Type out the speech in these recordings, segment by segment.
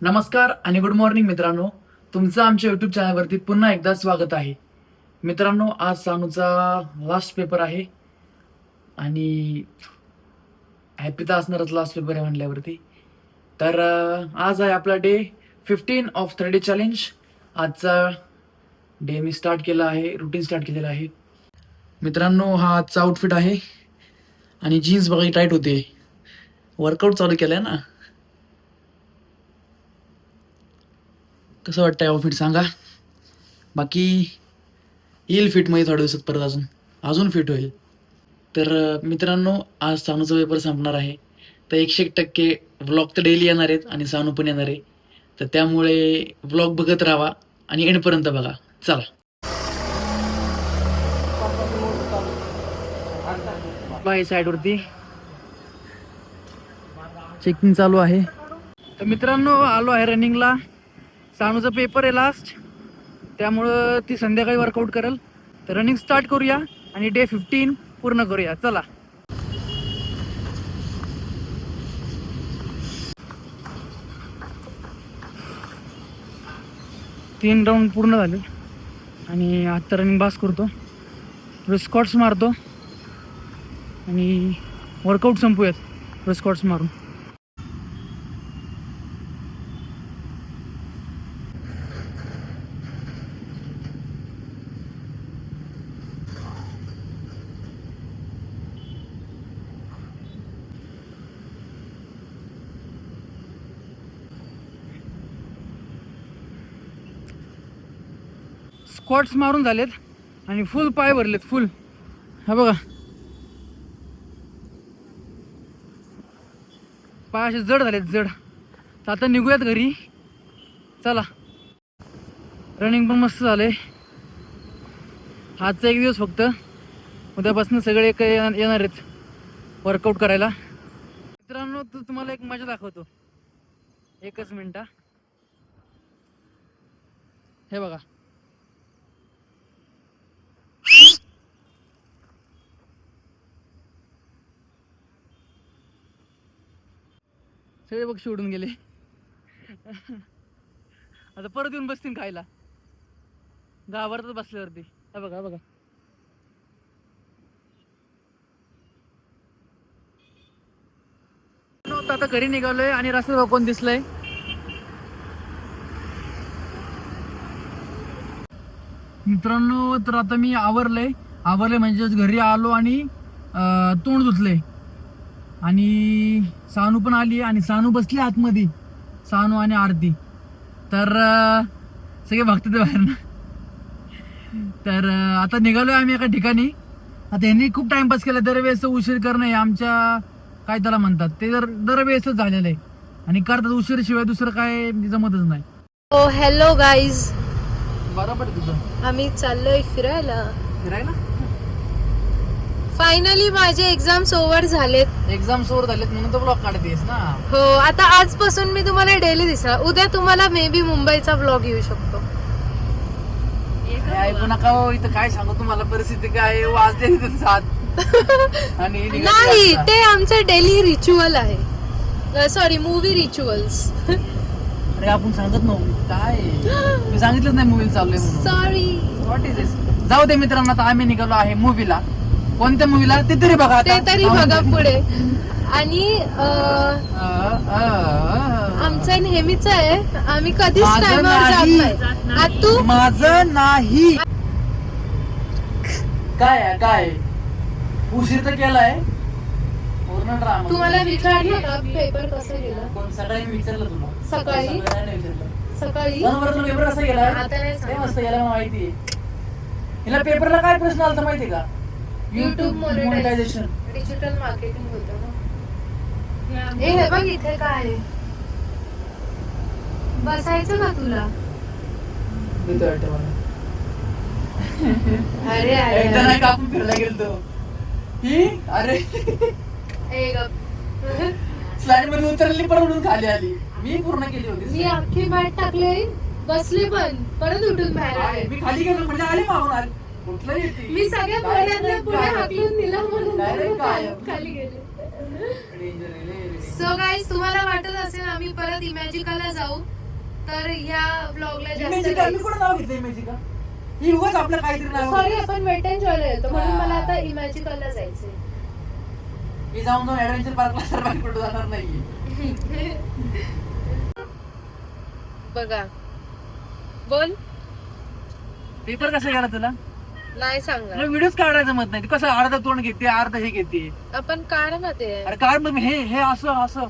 नमस्कार आणि good morning मित्रांनो, तुमचं आमच्या यूट्यूब चॅनलवरती पुन्हा एकदा स्वागत आहे. मित्रांनो, आज सानूचा लास्ट पेपर आहे आणि हॅपी तर असणारच, लास्ट पेपर आहे म्हणल्यावरती. तर आज आहे आपला डे 15 ऑफ 30 चॅलेंज. आजचा डे मी स्टार्ट केला आहे, रुटीन स्टार्ट केलेला आहे. मित्रांनो, हा आजचा आउटफिट आहे आणि जीन्स बघा टाईट होते. वर्कआउट चालू केलं आहे ना. कसं वाटतंय आउटफिट सांगा. बाकी येईल फिटमध्ये थोड्या दिवसात, परत अजून फिट होईल. तर मित्रांनो, आज सानूचा पेपर संपणार आहे. तर 101% व्लॉग तर डेली येणार आहेत आणि सानू पण येणार आहे. तर त्यामुळे व्लॉग बघत राहा आणि एंडपर्यंत बघा. चला, बाय. साईडवरती चेकिंग चालू आहे. तर मित्रांनो, आलो आहे रनिंगला. सानूचा पेपर आहे लास्ट, त्यामुळं ती संध्याकाळी वर्कआउट करेल. तर रनिंग स्टार्ट करूया आणि डे 15 पूर्ण करूया. चला. तीन राऊंड पूर्ण झाले आणि आता रनिंग बास करतो, थोडे स्क्वॉट्स मारतो आणि वर्कआउट संपूयात थोडे स्क्वॉट्स मारून. स्क्वॉट्स मारून झालेत आणि फुल पाय भरलेत, फुल. हा बघा, पाय असे जड झालेत, जड. तर आता निघूयात घरी. चला. रनिंग पण मस्त झालंय. आजचा एक दिवस फक्त, उद्यापासून सगळे काही येणार आहेत वर्कआउट करायला. मित्रांनो, तुम्हाला एक मजा दाखवतो, एकच मिनिटा. हे बघा, सगळे पक्षी उडून गेले. आता परत येऊन बसतील खायला, गावावरच बसल्यावरती. हा बघा, हा बघा. आता घरी निघालोय आणि रस्त्यात कोण दिसलंय. मित्रांनो, तर आता मी आवरले म्हणजेच घरी आलो आणि तोंड धुतले आणि सानू पण आली आणि सानू बसली आतमध्ये, सानू आणि आरती. तर सगळे बघतात बाहेर ना. तर आता निघालोय आम्ही एका ठिकाणी. आता यांनी खूप टाइमपास केला. दरवेळेस उशीर करणं हे आमच्या, काय त्याला म्हणतात, ते दरवेळेसच झालेलं आहे आणि करतात उशीर, शिवाय दुसरं काय जमतच नाही. ओ हॅलो गाईज, बरोबर आहे तुझं. आम्ही चाललोय फिरायला. फिरायला फायनली माझे एक्झाम्स ओव्हर झालेत. एक्झाम्स ओव्हर झालेत म्हणून तर ब्लॉग काढतेस ना. हो, आता आजपासून मी तुम्हाला डेली दिसणार. उद्या तुम्हाला मे बी मुंबईचा ब्लॉग येऊ शकतो. ऐकू नका हो, इथं काय सांगू तुम्हाला, परिस्थिती काय वाजते तिथं 7 आणि नाही, ते आमचं डेली रिच्युअल आहे. Sorry, movie rituals. अरे आपण सांगत नव्हतो काय, मी सांगितलंच नाही मूवीला चाललोय म्हणून. सॉरी. व्हॉट इज दिस. जाऊ दे मित्रांनो, आता आम्ही निघालो आहे मूवीला. कोणत्या मूवीला ते तरी बघा, ते तरी बघा पुढे. आणि आमचं नेहमीच आहे, आम्ही कधीच टाइमवर जात नाही. आतू माझं नाही. काय उशीर तर केलाय पूर्ण ड्रामा. तुम्हाला विचारलं का पेपर कसं गेला? कोण सकाळी मी विचारलं तुला? सकाळी पेपर कसा गेला? आता नाही सांगत. मस्त गेला, माहिती. हिला पेपरला काय प्रश्न आला माहितीये का? YouTube मोनेटायझेशन, डिजिटल मार्केटिंग होतं ना. हे बघ इथे काय आहे. बसायचं का तुला? भीती वाटते मला. अरे एकदा नाही का आपण फिरायला गेलतो ही, अरे स्लाइड मध्ये उतरली, परत उठून खाली आली. मी पूर्ण केली होती. मी अख्खी बॅट टाकले, बसले पण परत उठून बाहेर आले. मी खाली गेलो म्हणजे आली मागून आली. कुठलं येते मी सगळ्या पोरांना पुढे हाकलून दिला म्हणून Direct काय? खाली गेले. सो गाईज तुम्हाला वाटत असेल आम्ही परत इमॅजिकाला जाऊ तर ह्या ब्लॉगला सॉरी आपण वेट अँड जॉयला येतो म्हणून मला आता इमॅजिकलला जायचंय. मी जाऊन ऍडव्हेंचर पार्कला सर्वात कुठे जाणार नाहीये. बघा बोल पेपर कसं गेला तुला? नाही सांगा व्हिडिओच काढायचं मत नाही. कसं अर्धा तोंड घेते अर्धा हे घेते. आपण काढ ना ते. अरे काढ मग हे असं असं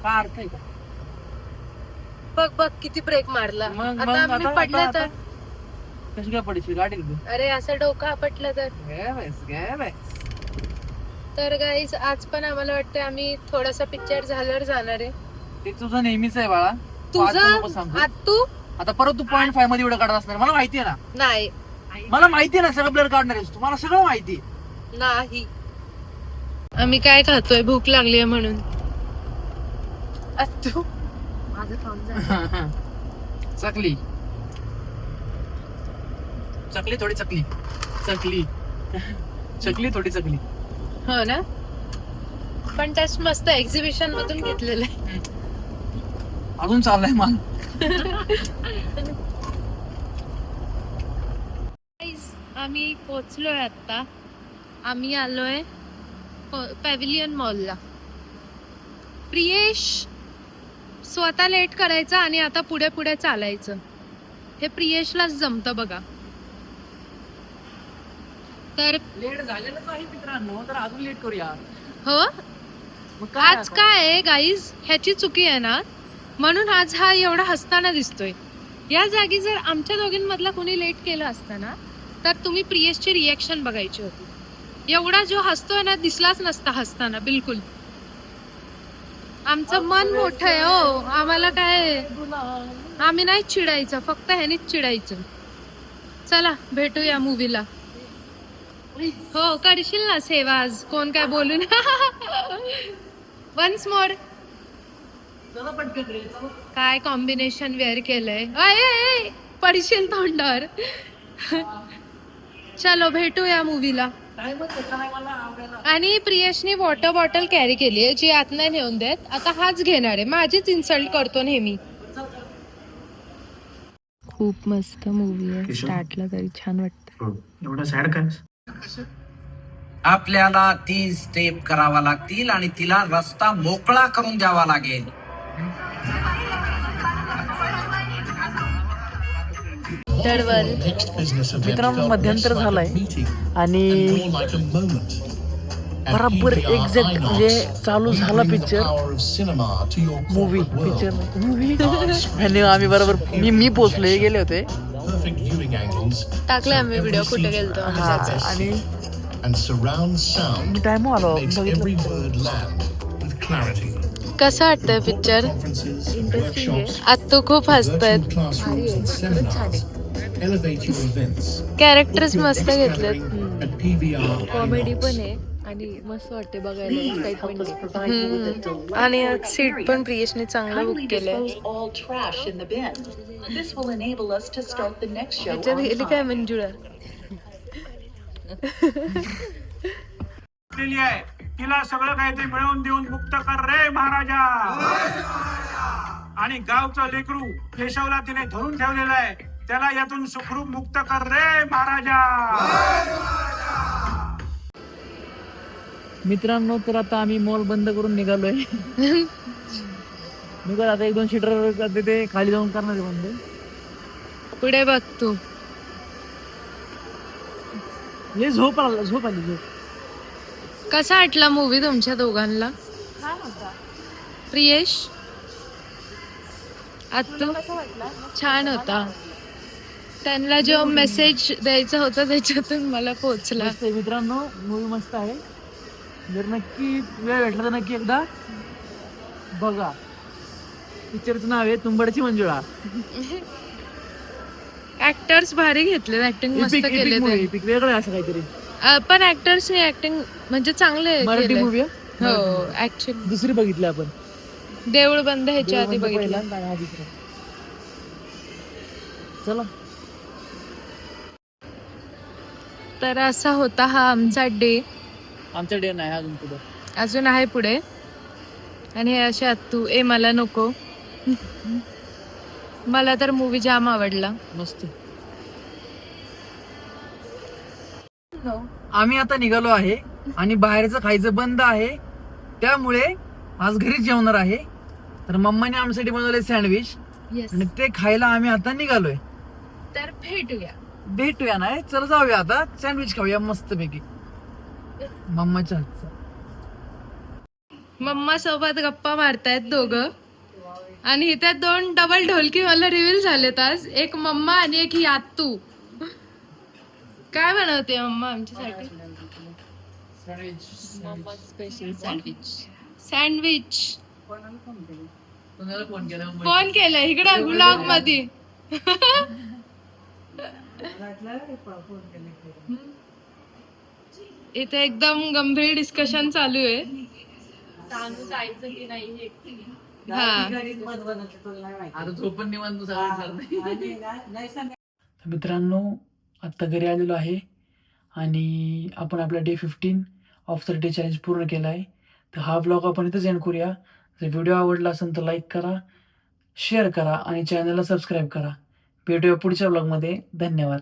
काय अर्थ आहे का? बघ बघ किती ब्रेक मारला. मग- आता मग आम्ही आता- पडलं आता- तर कशी काय पडशील गाडी तू? अरे असं डोकं आपटलं तर. तर गाईज आज पण आम्हाला वाटतं आम्ही थोडासा पिक्चर झाल्यावर जाणार आहे. ते तुझं नेहमीच आहे बाळा. तू आजचं नको सांगू. तुझं तू आता परत तू 0.5 मध्ये एवढं काढत असणार. मला माहिती आहे ना. नाही मला माहिती आहे ना सगळं ब्लर काढणार आहेस तू. मला सगळं माहिती आहे. नाही. आम्ही काय खातोय भूक लागली म्हणून. तू माझं काम झालं. चकली चकली थोडी चकली चकली चकली थोडी चकली. हो ना पण त्याच मस्त एक्झिबिशन मधून घेतलेलं आहे. अजून चाललंय मला. आम्ही पोचलोय आता. आम्ही आलोय पॅव्हिलियन मॉलला. प्रियेश स्वतः लेट करायचं आणि आता पुढे पुढे चालायचं. हे प्रियेशलाच जमतं बघा. तर लेट झालेलंच आहे मित्रांनो. तर अजून लेट करूया. हो मग काय आज आता? काय आहे गाईज ह्याची चुकी आहे ना म्हणून आज हा एवढा हसताना दिसतोय. या जागी जर आमच्या दोघींमधला कोणी लेट केलं असतं ना तर तुम्ही प्रियेशची रिएक्शन बघायची होती. एवढा जो हसतोय ना दिसलाच नसता हसताना बिलकुल. आमचं मन मोठं आहे हो. आम्हाला काय आम्ही नाही चिडायचं फक्त ह्यानीच चिडायचं. चला भेटूया मूवीला. हो करशील ना सेवा आज कोण काय बोलून. Once more. चला पटकन रे, चला. काय कॉम्बिनेशन वेअर केलंय. अय, अय, पडशील तोंडावर. चलो भेटूया मूवीला. टाइमच भेटला नाही मला आवडायला. आणि प्रियेशने वॉटर बॉटल कॅरी केली आहे जी आत नाही नेऊन देत. आता हाच घेणार आहे. माझीच इन्सल्ट करतो नेहमी. खूप मस्त मूवी आहे. स्टार्टला तरी छान वाटतं. एवढं सॅड काय? आपल्याला 3 स्टेप करावा लागतील आणि तिला रस्ता मोकळा करून द्यावा लागेल. मित्रांनो मध्यंतर झालाय आणि बराबर एक्झॅक्ट म्हणजे चालू झाला पिक्चर मूवी आणि आम्ही बरोबर मी पोचले गेले होते. टाकले आम्ही व्हिडिओ कुठे गेलतो आणि मी टाइम आलो कसं वाटतंय पिक्चर. आत्तू खूप हसतायत. कॅरेक्टर्स मस्त घेतलेत. कॉमेडी पण आहे आणि मस्त वाटते बघायला. एक्साइटमेंट आणि सीट पण प्रियेशने चांगलं बुक केलंय. त्याच्यात गेली काय मंजुळा. तिला सगळं काही ते मिळवून देऊन मुक्त कर रे महाराजा. आणि गावचं लेकरू केशवला तिने धरून ठेवलेलं आहे त्याला यातून सुखरूप मुक्त कर रे महाराजा. मित्रांनो तर आता आम्ही मॉल बंद करून निघालोय. निघाल आता 1-2 सीटर ते खाली जाऊन करणार आहे बंद. पुढे बघ तू. झोप आली. कसा वाटला मूवी तुमच्या दोघांना. प्रियेश आत्तू छान होता. त्यांना जो मेसेज द्यायचा होता त्याच्यातून मला पोहोचला. मस्त आहे मित्रांनो. मूवी मस्त आहे. जर नक्की वेळ भेटला तर नक्की एकदा बघा. पिक्चरचं नाव आहे तुंबडची मंजुळा. ऍक्टर्स भारी घेतले. ऍक्टिंग मस्त केले ते. वेगळं आहे असं काहीतरी. पण ऍक्टर्सने ऍक्टिंग म्हणजे चांगले मराठी केलंय. मूवी हो ऍक्च्युअली दुसरी बघितली आपण. देऊळ बंद ह्याच्या आधी देवबंद बघितलं. पहिला आणि हा दुसरा. चला तर असा होता हा आमचा डे. आमचा डे नाही अजून पुढं. अजून आहे पुढे. आणि हे असे तू ए मला नको. मला तर मूवी जाम आवडला. मस्त. आम्ही आता निघालो आहे आणि बाहेरचं खायचं बंद आहे, त्यामुळे आज घरीच जेवणार आहे. तर मम्माने आमच्यासाठी बनवले सँडविच आणि ते खायला आम्ही आता निघालोय. तर भेटूया नाही, चल जाऊया आता सँडविच खाऊया मस्त पैकी मम्माच्या हातचा. मम्मा सोबत गप्पा मारतायत दोघं. आणि इथे 2 डबल ढोलकी मला रिव्हील झालेत आज. एक मम्मा आणि एक ही आत्तू. काय बनवते मम्मा आमच्यासाठी? Special sandwich. सँडविच. कोणाला फोन केला? फोन केलाय इकडे ब्लॉग मध्ये. इथे एकदम गंभीर डिस्कशन चालू आहे. जायचं की नाही हा. आता झोपून निवांत मित्रांनो, आता घरी आलेलो आहे आणि आपण आपला day 15 of the day challenge पूर्ण केला आहे. तर हा ब्लॉग आपण इथंच एंड करूया. जर व्हिडिओ आवडला असेल तर लाईक करा, शेअर करा आणि चॅनलला सबस्क्राईब करा. भेटूया पुढच्या ब्लॉगमध्ये. धन्यवाद.